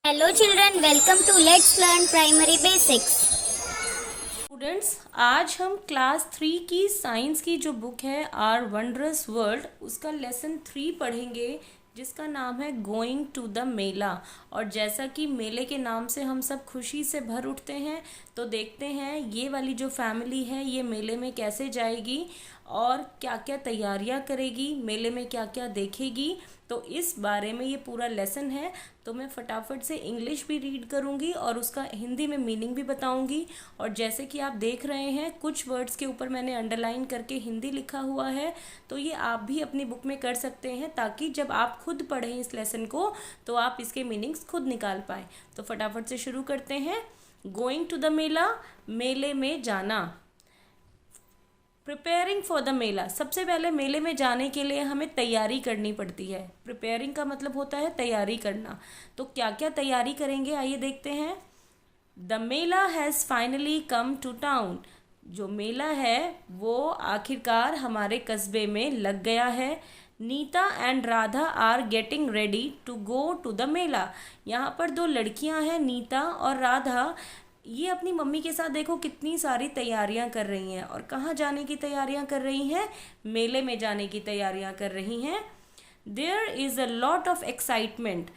Hello children, welcome to Let's Learn Primary Basics. Students, आज हम class 3 की science की जो बुक है आर वंडरस वर्ल्ड उसका लेसन 3 पढ़ेंगे, जिसका नाम है गोइंग टू द मेला। और जैसा कि मेले के नाम से हम सब खुशी से भर उठते हैं, तो देखते हैं ये वाली जो फैमिली है ये मेले में कैसे जाएगी और क्या क्या तैयारियां करेगी, मेले में क्या क्या देखेगी। तो इस बारे में ये पूरा लेसन है। तो मैं फटाफट से इंग्लिश भी रीड करूँगी और उसका हिंदी में मीनिंग भी बताऊँगी। और जैसे कि आप देख रहे हैं, कुछ वर्ड्स के ऊपर मैंने अंडरलाइन करके हिंदी लिखा हुआ है, तो ये आप भी अपनी बुक में कर सकते हैं, ताकि जब आप खुद पढ़ें इस लेसन को तो आप इसके मीनिंग्स खुद निकाल पाएँ। तो फटाफट से शुरू करते हैं। गोइंग टू द मेला, मेले में जाना। प्रिपेयरिंग फॉर द मेला, सबसे पहले मेले में जाने के लिए हमें तैयारी करनी पड़ती है। प्रिपेयरिंग का मतलब होता है तैयारी करना। तो क्या क्या तैयारी करेंगे, आइए देखते हैं। The mela has finally come to town, जो मेला है वो आखिरकार हमारे कस्बे में लग गया है। Neeta and Radha are getting ready to go to the mela, यहाँ पर दो लड़कियां हैं, नीता और राधा। ये अपनी मम्मी के साथ देखो कितनी सारी तैयारियां कर रही हैं। और कहाँ जाने की तैयारियां कर रही हैं? मेले में जाने की तैयारियां कर रही हैं। There is a lot of excitement,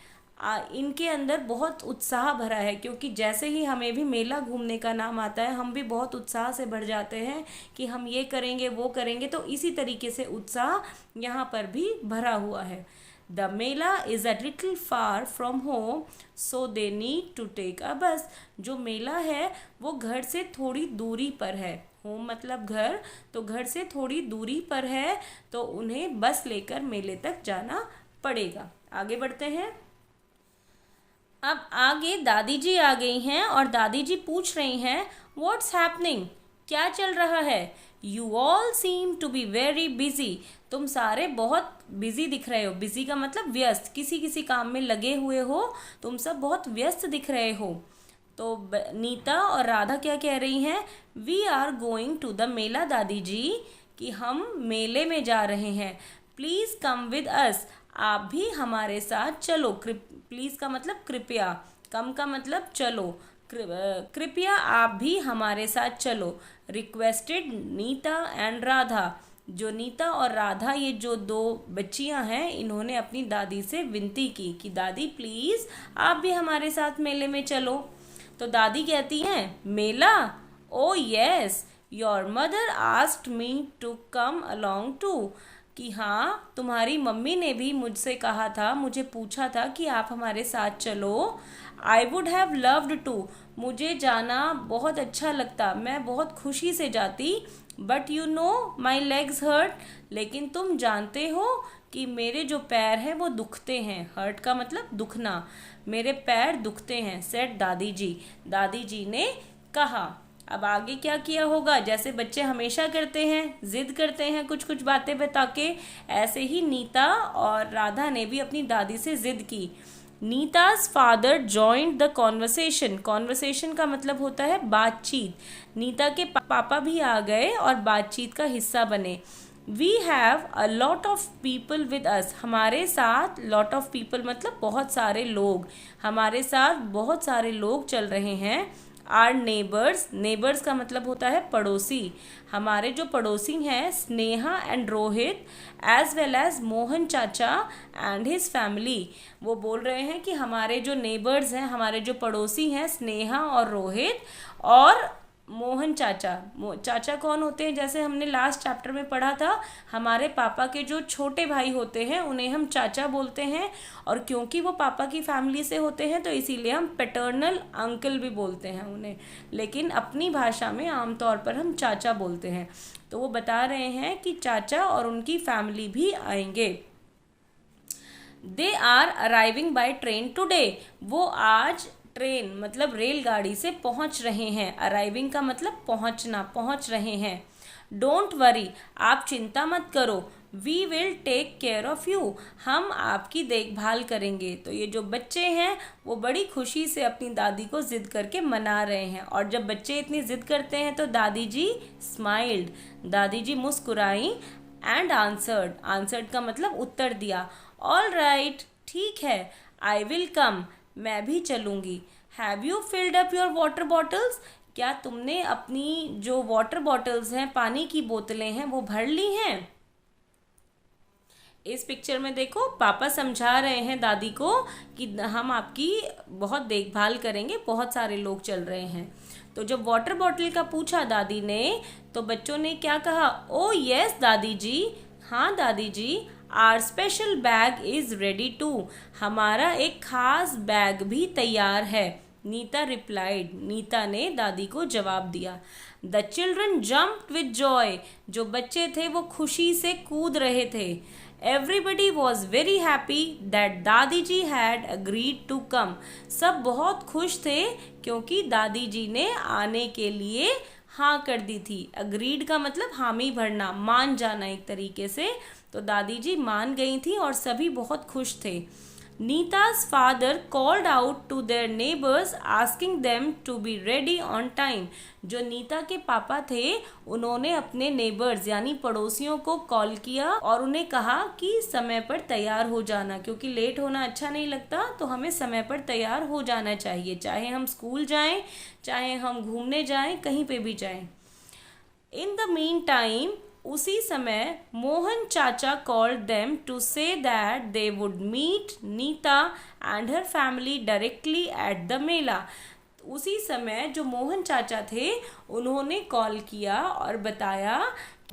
इनके अंदर बहुत उत्साह भरा है, क्योंकि जैसे ही हमें भी मेला घूमने का नाम आता है हम भी बहुत उत्साह से भर जाते हैं कि हम ये करेंगे वो करेंगे। तो इसी तरीके से उत्साह यहाँ पर भी भरा हुआ है। The mela is a little far from home so they need to take a bus, जो मेला है वो घर से थोड़ी दूरी पर है। होम मतलब घर, तो घर से थोड़ी दूरी पर है, तो उन्हें बस लेकर मेले तक जाना पड़ेगा। आगे बढ़ते हैं। अब आगे दादी जी आ गई हैं और दादी जी पूछ रही हैं, व्हाट्स हैपनिंग, क्या चल रहा है? You all seem to be very busy, तुम सारे बहुत बिजी दिख रहे हो। बिजी का मतलब व्यस्त, किसी किसी काम में लगे हुए हो, तुम सब बहुत व्यस्त दिख रहे हो। तो नीता और राधा क्या कह रही हैं? We are going to the mela dadi ji, कि हम मेले में जा रहे हैं। प्लीज़ कम विद अस, आप भी हमारे साथ चलो। प्लीज़ का मतलब कृपया, कम का मतलब चलो, कृपया आप भी हमारे साथ चलो। रिक्वेस्टेड नीता एंड राधा, जो नीता और राधा ये जो दो बच्चियां हैं, इन्होंने अपनी दादी से विनती की कि दादी प्लीज़ आप भी हमारे साथ मेले में चलो। तो दादी कहती हैं, mela? Oh yes, your mother asked me to come along too, कि हाँ तुम्हारी मम्मी ने भी मुझसे कहा था, मुझे पूछा था कि आप हमारे साथ चलो। I would have loved to, मुझे जाना बहुत अच्छा लगता, मैं बहुत खुशी से जाती। But you know my legs hurt, लेकिन तुम जानते हो कि मेरे जो पैर हैं वो दुखते हैं। हर्ट का मतलब दुखना, मेरे पैर दुखते हैं। सेड दादी जी, दादी जी ने कहा। अब आगे क्या किया होगा? जैसे बच्चे हमेशा करते हैं, जिद करते हैं कुछ कुछ बातें बता के, ऐसे ही नीता और राधा ने भी अपनी दादी से जिद की। Neeta's father joined the conversation, conversation का मतलब होता है बातचीत। नीता के पापा भी आ गए और बातचीत का हिस्सा बने। We have a lot of people with us, हमारे साथ लॉट ऑफ पीपल मतलब बहुत सारे लोग, हमारे साथ बहुत सारे लोग चल रहे हैं। आर नेबर्स, नेबर्स का मतलब होता है पड़ोसी, हमारे जो पड़ोसी हैं Sneha and Rohit, as well as Mohan chacha and his family. वो बोल रहे हैं कि हमारे जो नेबर्स हैं, हमारे जो पड़ोसी हैं स्नेहा और रोहित और मोहन चाचा। चाचा कौन होते हैं? जैसे हमने लास्ट चैप्टर में पढ़ा था, हमारे पापा के जो छोटे भाई होते हैं उन्हें हम चाचा बोलते हैं। और क्योंकि वो पापा की फैमिली से होते हैं तो इसीलिए हम पैटर्नल अंकल भी बोलते हैं उन्हें, लेकिन अपनी भाषा में आमतौर पर हम चाचा बोलते हैं। तो वो बता रहे हैं कि चाचा और उनकी फैमिली भी आएंगे। They are arriving by train today, वो आज ट्रेन मतलब रेलगाड़ी से पहुंच रहे हैं। अराइविंग का मतलब पहुंचना, पहुंच रहे हैं। डोंट वरी, आप चिंता मत करो। We will take care of you, हम आपकी देखभाल करेंगे। तो ये जो बच्चे हैं वो बड़ी खुशी से अपनी दादी को जिद करके मना रहे हैं। और जब बच्चे इतनी जिद करते हैं तो दादी जी स्माइल्ड, दादी जी मुस्कुराई। एंड आंसर्ड, आंसर्ड का मतलब उत्तर दिया। ऑल राइट, ठीक है। आई विल कम, मैं भी चलूँगी। Have you filled up your water bottles? क्या तुमने अपनी जो वाटर बॉटल्स हैं, पानी की बोतलें हैं, वो भर ली हैं? इस पिक्चर में देखो, पापा समझा रहे हैं दादी को कि हम आपकी बहुत देखभाल करेंगे, बहुत सारे लोग चल रहे हैं। तो जब वाटर बॉटल का पूछा दादी ने, तो बच्चों ने क्या कहा? ओ यस दादी जी, हाँ dadi ji, our special bag is ready too. हमारा एक खास बैग भी तैयार है। नीता रिप्लाइड, नीता ने दादी को जवाब दिया। The children jumped with Joy. जो बच्चे थे वो खुशी से कूद रहे थे। Everybody was very happy that दादी जी हैड अग्रीड टू कम। सब बहुत खुश थे क्योंकि दादी जी ने आने के लिए हाँ कर दी थी। अग्रीड का मतलब हामी भरना, मान जाना एक तरीके से। तो दादी जी मान गई थी और सभी बहुत खुश थे। नीता's father called out to their neighbors asking them to be ready on time. जो नीता के पापा थे उन्होंने अपने नेबर्स यानी पड़ोसियों को कॉल किया और उन्हें कहा कि समय पर तैयार हो जाना, क्योंकि लेट होना अच्छा नहीं लगता, तो हमें समय पर तैयार हो जाना चाहिए, चाहे हम स्कूल जाएं, चाहे हम घूमने जाएं, कहीं पे भी जाएं। इन द मीन टाइम, उसी समय Mohan chacha called them to say that they would meet Neeta and her family directly at the mela. उसी समय जो मोहन चाचा थे उन्होंने कॉल किया और बताया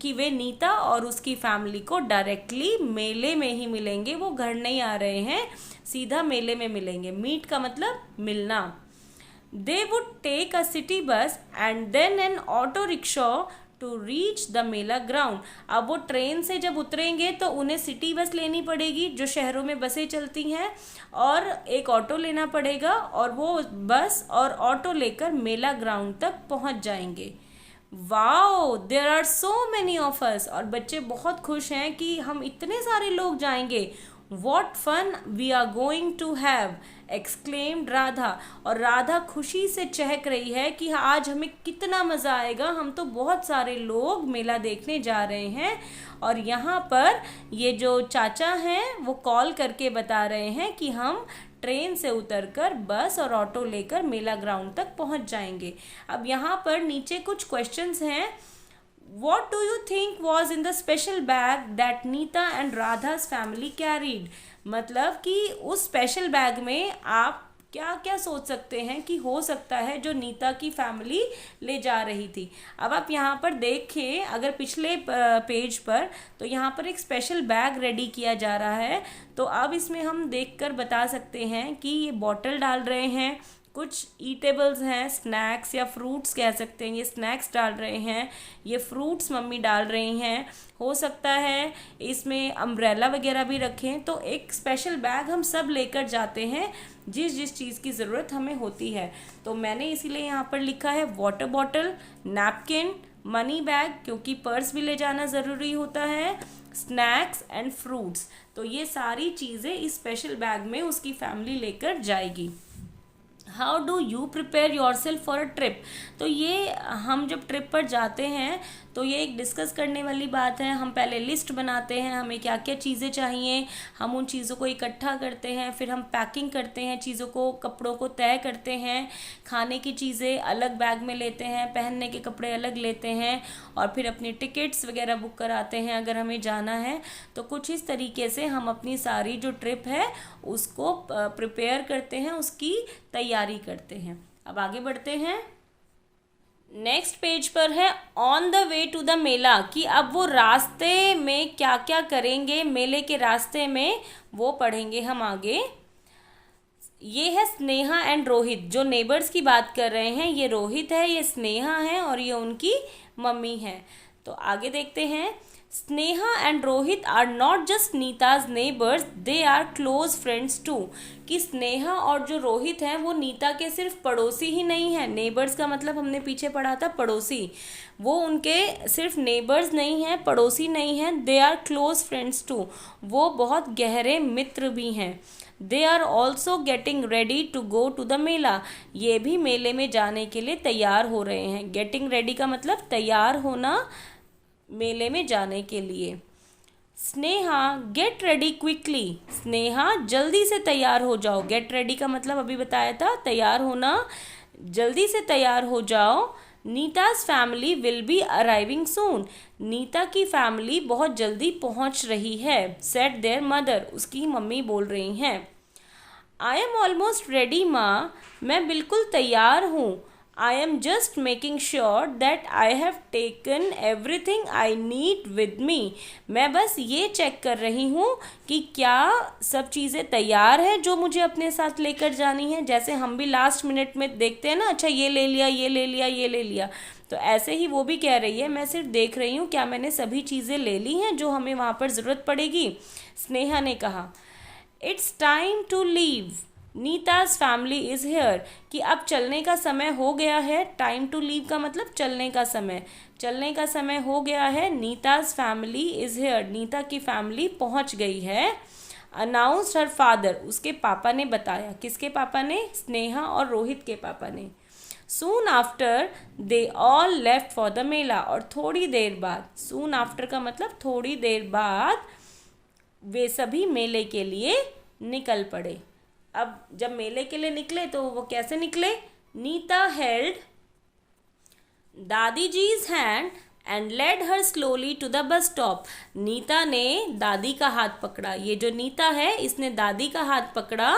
कि वे नीता और उसकी फैमिली को डायरेक्टली मेले में ही मिलेंगे। वो घर नहीं आ रहे हैं, सीधा मेले में मिलेंगे। मीट का मतलब मिलना। They would take a city bus and then an auto rickshaw to reach the Mela ground. अब वो ट्रेन से जब उतरेंगे तो उन्हें सिटी बस लेनी पड़ेगी, जो शहरों में बसें चलती हैं, और एक ऑटो लेना पड़ेगा और वो बस और ऑटो लेकर मेला ग्राउंड तक पहुंच जाएंगे। Wow, there are so many of us. और बच्चे बहुत खुश हैं कि हम इतने सारे लोग जाएंगे। What fun we are going to have, exclaimed Radha. और राधा खुशी से चहक रही है कि आज हमें कितना मज़ा आएगा, हम तो बहुत सारे लोग मेला देखने जा रहे हैं। और यहाँ पर ये जो चाचा हैं वो कॉल करके बता रहे हैं कि हम ट्रेन से उतरकर बस और ऑटो लेकर मेला ग्राउंड तक पहुँच जाएंगे। अब यहाँ पर नीचे कुछ क्वेश्चंस हैं। What do you think was in the special bag that Neeta and Radha's family carried? मतलब कि उस स्पेशल बैग में आप क्या क्या सोच सकते हैं कि हो सकता है जो नीता की फैमिली ले जा रही थी। अब आप यहाँ पर देखें, अगर पिछले पेज पर, तो यहाँ पर एक स्पेशल बैग रेडी किया जा रहा है। तो अब इसमें हम देखकर बता सकते हैं कि ये बॉटल डाल रहे हैं, कुछ ईटेबल्स हैं, स्नैक्स या फ्रूट्स कह सकते हैं, ये स्नैक्स डाल रहे हैं, ये फ्रूट्स मम्मी डाल रही हैं। हो सकता है इसमें अम्ब्रेला वगैरह भी रखें। तो एक स्पेशल बैग हम सब लेकर जाते हैं जिस जिस चीज़ की ज़रूरत हमें होती है। तो मैंने इसीलिए यहाँ पर लिखा है water bottle, napkin, money bag क्योंकि पर्स भी ले जाना ज़रूरी होता है, स्नैक्स एंड फ्रूट्स। तो ये सारी चीज़ें इस स्पेशल बैग में उसकी फैमिली लेकर जाएगी। How do you prepare your self for a trip? तो ये हम जब ट्रिप पर जाते हैं तो ये एक डिस्कस करने वाली बात है। हम पहले लिस्ट बनाते हैं, हमें क्या क्या चीज़ें चाहिए, हम उन चीज़ों को इकट्ठा करते हैं, फिर हम पैकिंग करते हैं चीज़ों को, कपड़ों को तय करते हैं, खाने की चीज़ें अलग बैग में लेते हैं, पहनने के कपड़े अलग लेते हैं, और फिर अपनी टिकट्स वगैरह बुक कराते हैं अगर हमें जाना है। तो कुछ इस तरीके से हम अपनी सारी जो ट्रिप है उसको प्रिपेयर करते हैं, उसकी तैयारी करते हैं। अब आगे बढ़ते हैं। नेक्स्ट पेज पर है on the way to the mela, कि अब वो रास्ते में क्या क्या करेंगे, मेले के रास्ते में वो पढ़ेंगे हम आगे। ये है स्नेहा एंड रोहित, जो नेबर्स की बात कर रहे हैं। ये रोहित है, ये स्नेहा है और ये उनकी मम्मी है। तो आगे देखते हैं। Sneha and Rohit are not just Neeta's neighbours, they are close friends too. कि स्नेहा और जो रोहित हैं वो नीता के सिर्फ पड़ोसी ही नहीं हैं। नेबर्स का मतलब हमने पीछे पढ़ा था पड़ोसी, वो उनके सिर्फ नेबर्स नहीं हैं, पड़ोसी नहीं हैं, they are close friends too, वो बहुत गहरे मित्र भी हैं। They are also getting ready to go to the mela, ये भी मेले में जाने के लिए तैयार हो रहे हैं। गेटिंग रेडी का मतलब तैयार होना मेले में जाने के लिए। Sneha get ready quickly, Sneha जल्दी से तैयार हो जाओ। गेट रेडी का मतलब अभी बताया था, तैयार होना, जल्दी से तैयार हो जाओ। नीता's फैमिली विल बी अराइविंग सून, नीता की फैमिली बहुत जल्दी पहुंच रही है। सेट देयर मदर, उसकी मम्मी बोल रही हैं। आई एम ऑलमोस्ट रेडी माँ, मैं बिल्कुल तैयार हूँ। I am just making sure that I have taken everything I need with me, मैं बस ये चेक कर रही हूँ कि क्या सब चीज़ें तैयार है जो मुझे अपने साथ लेकर जानी है। जैसे हम भी लास्ट मिनट में देखते हैं ना, अच्छा ये ले लिया, ये ले लिया, ये ले लिया, तो ऐसे ही वो भी कह रही है, मैं सिर्फ देख रही हूँ क्या मैंने सभी चीज़ें ले ली हैं जो हमें वहाँ पर ज़रूरत पड़ेगी। स्नेहा ने कहा, it's time to leave, Neeta's family is here, कि अब चलने का समय हो गया है। टाइम टू लीव का मतलब चलने का समय, चलने का समय हो गया है। नीता's फैमिली इज़ हेयर, नीता की फैमिली पहुंच गई है। अनाउंस्ड हर फादर, उसके पापा ने बताया। किसके पापा ने? स्नेहा और रोहित के पापा ने। Soon after they all left for the mela, और थोड़ी देर बाद, सून आफ्टर का मतलब थोड़ी देर बाद, वे सभी मेले के लिए निकल पड़े। अब जब मेले के लिए निकले तो वो कैसे निकले? Neeta held dadi ji's hand and led her slowly to the bus stop, Neeta ने दादी का हाथ पकड़ा। ये जो नीता है इसने दादी का हाथ पकड़ा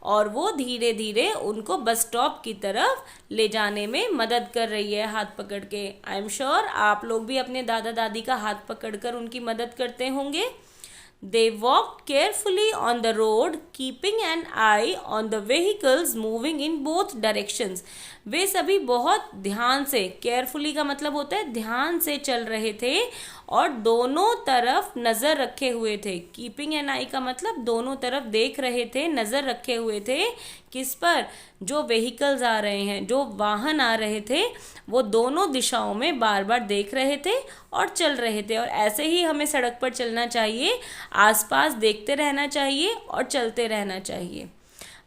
और वो धीरे धीरे उनको बस स्टॉप की तरफ ले जाने में मदद कर रही है हाथ पकड़ के। आई एम श्योर आप लोग भी अपने दादा दादी का हाथ पकड़कर उनकी मदद करते होंगे। They walked carefully on the road, keeping an eye on the vehicles moving in both directions. वे सभी बहुत ध्यान से, केयरफुली का मतलब होता है ध्यान से चल रहे थे और दोनों तरफ नज़र रखे हुए थे। कीपिंग एन आई का मतलब दोनों तरफ देख रहे थे, नज़र रखे हुए थे। किस पर? जो व्हीकल्स आ रहे हैं, जो वाहन आ रहे थे, वो दोनों दिशाओं में बार बार देख रहे थे और चल रहे थे। और ऐसे ही हमें सड़क पर चलना चाहिए, आसपास देखते रहना चाहिए और चलते रहना चाहिए।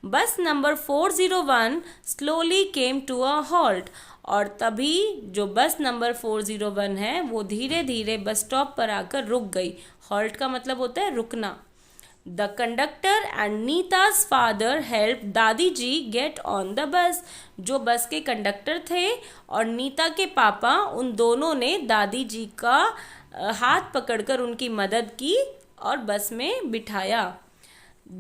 Bus number 401 slowly came to a halt, और तभी जो बस नंबर 401 है वो धीरे धीरे बस स्टॉप पर आकर रुक गई। हॉल्ट का मतलब होता है रुकना। The conductor and Neeta's father help dadi ji get on the bus, जो बस के कंडक्टर थे और नीता के पापा, उन दोनों ने दादी जी का हाथ पकड़कर उनकी मदद की और बस में बिठाया।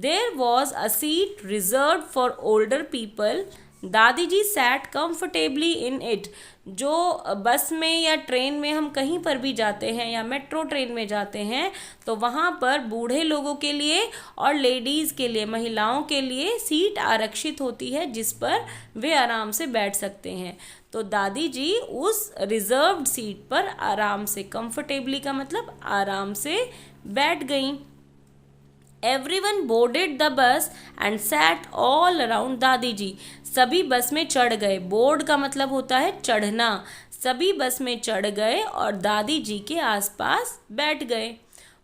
There was a seat reserved for older people. दादी जी sat comfortably in it. जो बस में या ट्रेन में हम कहीं पर भी जाते हैं या मेट्रो ट्रेन में जाते हैं तो वहाँ पर बूढ़े लोगों के लिए और लेडीज़ के लिए, महिलाओं के लिए सीट आरक्षित होती है जिस पर वे आराम से बैठ सकते हैं। तो दादी जी उस रिजर्व्ड सीट पर आराम से, कंफर्टेबली का मतलब आराम से बैठ गईं। Everyone boarded the bus and sat all around दादी जी, सभी बस में चढ़ गए। बोर्ड का मतलब होता है चढ़ना। सभी बस में चढ़ गए और दादी जी के आसपास बैठ गए।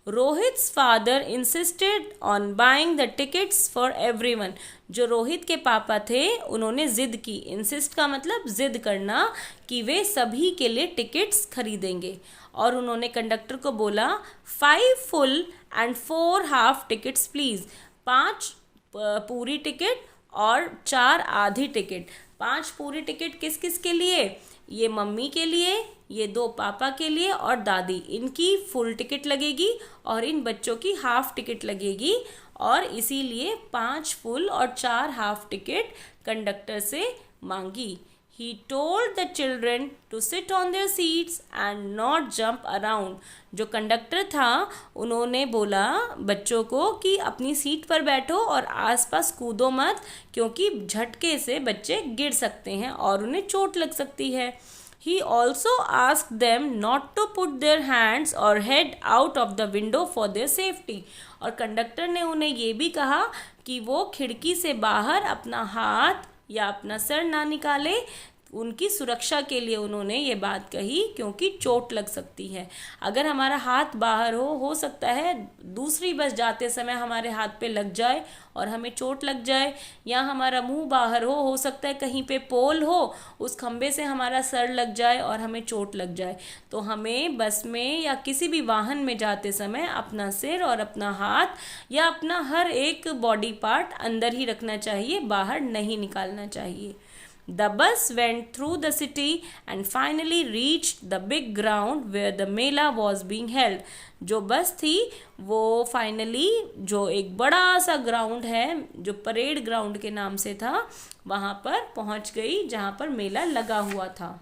Rohit's father insisted on buying the tickets for everyone, जो रोहित के पापा थे उन्होंने जिद की। इंसिस्ट का मतलब जिद करना, कि वे सभी के लिए टिकट्स खरीदेंगे। और उन्होंने कंडक्टर को बोला 5 full and 4 half tickets please, 5 पूरी टिकट और 4 आधी टिकट। 5 पूरी टिकट किस किस के लिए? ये मम्मी के लिए, ये 2 पापा के लिए और दादी, इनकी फुल टिकट लगेगी और इन बच्चों की हाफ टिकट लगेगी। और इसीलिए 5 फुल और 4 हाफ टिकट कंडक्टर से मांगी। He told the children to sit on their seats and not jump around. जो कंडक्टर था उन्होंने बोला बच्चों को कि अपनी सीट पर बैठो और आसपास कूदो मत, क्योंकि झटके से बच्चे गिर सकते हैं और उन्हें चोट लग सकती है। He also asked them not to put their hands or head out of the window for their safety. और कंडक्टर ने उन्हें ये भी कहा कि वो खिड़की से बाहर अपना हाथ या अपना सर ना निकाले, उनकी सुरक्षा के लिए उन्होंने ये बात कही, क्योंकि चोट लग सकती है। अगर हमारा हाथ बाहर हो सकता है दूसरी बस जाते समय हमारे हाथ पे लग जाए और हमें चोट लग जाए, या हमारा मुंह बाहर हो सकता है कहीं पे पोल हो, उस खंबे से हमारा सर लग जाए और हमें चोट लग जाए। तो हमें बस में या किसी भी वाहन में जाते समय अपना सिर और अपना हाथ या अपना हर एक बॉडी पार्ट अंदर ही रखना चाहिए, बाहर नहीं निकालना चाहिए। The bus went through the city and finally reached the big ground where the Mela was being held. जो बस थी वो फाइनली जो एक बड़ा सा ग्राउंड है जो परेड ग्राउंड के नाम से था, वहाँ पर पहुँच गई जहाँ पर मेला लगा हुआ था।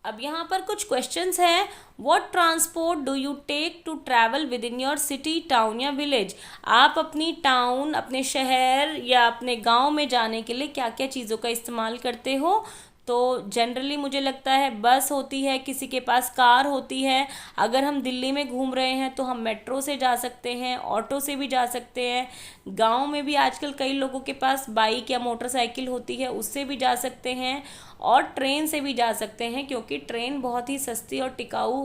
अब यहाँ पर कुछ क्वेश्चंस हैं। What transport do you take to travel within your city, town या विलेज? आप अपनी टाउन, अपने शहर या अपने गांव में जाने के लिए क्या क्या चीज़ों का इस्तेमाल करते हो? तो जनरली मुझे लगता है बस होती है, किसी के पास कार होती है। अगर हम दिल्ली में घूम रहे हैं तो हम मेट्रो से जा सकते हैं, ऑटो से भी जा सकते हैं। गांव में भी आजकल कई लोगों के पास बाइक या मोटरसाइकिल होती है, उससे भी जा सकते हैं, और ट्रेन से भी जा सकते हैं, क्योंकि ट्रेन बहुत ही सस्ती और टिकाऊ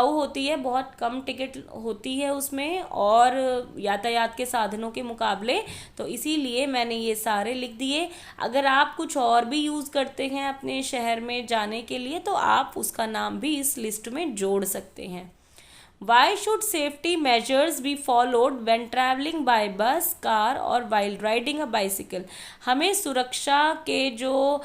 होती है, बहुत कम टिकट होती है उसमें और यातायात के साधनों के मुकाबले। तो इसीलिए मैंने ये सारे लिख दिए। अगर आप कुछ और भी यूज़ करते हैं अपने शहर में जाने के लिए तो आप उसका नाम भी इस लिस्ट में जोड़ सकते हैं। Why should safety measures be followed when traveling by bus, car or while riding a bicycle? हमें सुरक्षा के जो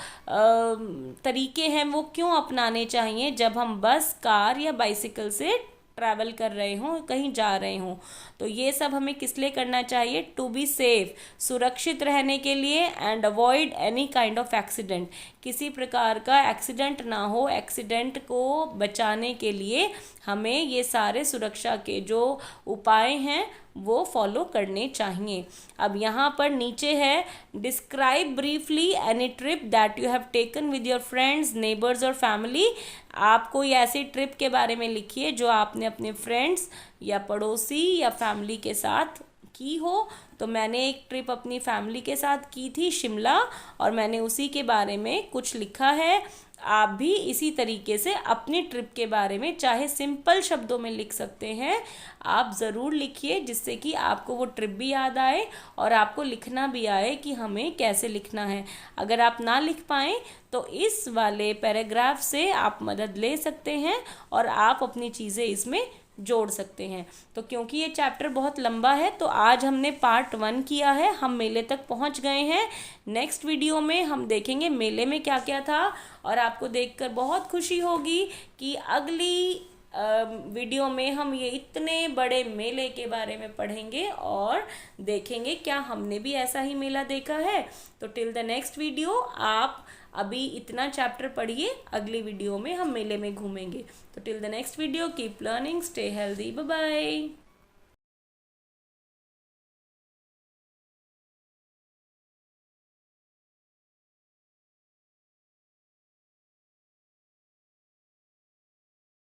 तरीके हैं वो क्यों अपनाने चाहिए जब हम बस, कार या बाइसिकल से ट्रैवल कर रहे हों, कहीं जा रहे हों? तो ये सब हमें किस लिए करना चाहिए? टू बी सेफ, सुरक्षित रहने के लिए, and avoid any kind of accident, किसी प्रकार का एक्सीडेंट ना हो, एक्सीडेंट को बचाने के लिए हमें ये सारे सुरक्षा के जो उपाय हैं वो फॉलो करने चाहिए। अब यहाँ पर नीचे है, describe briefly any trip that you have taken with your friends, neighbours और फैमिली। आप कोई ऐसी ट्रिप के बारे में लिखिए जो आपने अपने फ्रेंड्स या पड़ोसी या फैमिली के साथ की हो। तो मैंने एक ट्रिप अपनी फैमिली के साथ की थी शिमला, और मैंने उसी के बारे में कुछ लिखा है। आप भी इसी तरीके से अपनी ट्रिप के बारे में चाहे सिंपल शब्दों में लिख सकते हैं, आप ज़रूर लिखिए, जिससे कि आपको वो ट्रिप भी याद आए और आपको लिखना भी आए कि हमें कैसे लिखना है। अगर आप ना लिख पाएँ तो इस वाले पैराग्राफ से आप मदद ले सकते हैं और आप अपनी चीज़ें इसमें जोड़ सकते हैं। तो क्योंकि ये चैप्टर बहुत लंबा है तो आज हमने पार्ट 1 किया है, हम मेले तक पहुंच गए हैं। नेक्स्ट वीडियो में हम देखेंगे मेले में क्या क्या था, और आपको देखकर बहुत खुशी होगी कि अगली वीडियो में हम ये इतने बड़े मेले के बारे में पढ़ेंगे और देखेंगे क्या हमने भी ऐसा ही मेला देखा है। तो टिल द नेक्स्ट वीडियो आप अभी इतना चैप्टर पढ़िए, अगली वीडियो में हम मेले में घूमेंगे। तो till the next video keep learning, stay healthy, bye bye.